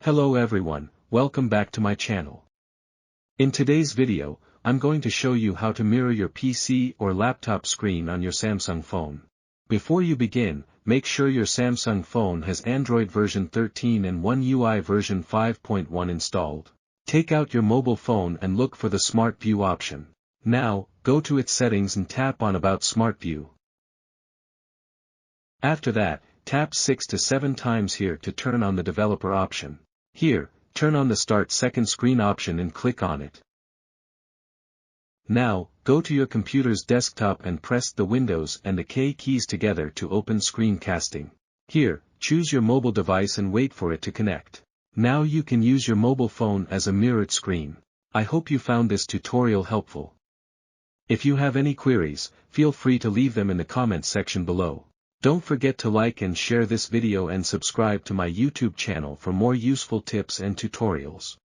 Hello everyone, welcome back to my channel. In today's video, I'm going to show you how to mirror your PC or laptop screen on your Samsung phone. Before you begin, make sure your Samsung phone has Android version 13 and One UI version 5.1 installed. Take out your mobile phone and look for the Smart View option. Now, go to its settings and tap on About Smart View. After that, tap 6 to 7 times here to turn on the developer option. Here, turn on the Start Second Screen option and click on it. Now, go to your computer's desktop and press the Windows and the K keys together to open Screencasting. Here, choose your mobile device and wait for it to connect. Now you can use your mobile phone as a mirrored screen. I hope you found this tutorial helpful. If you have any queries, feel free to leave them in the comments section below. Don't forget to like and share this video and subscribe to my YouTube channel for more useful tips and tutorials.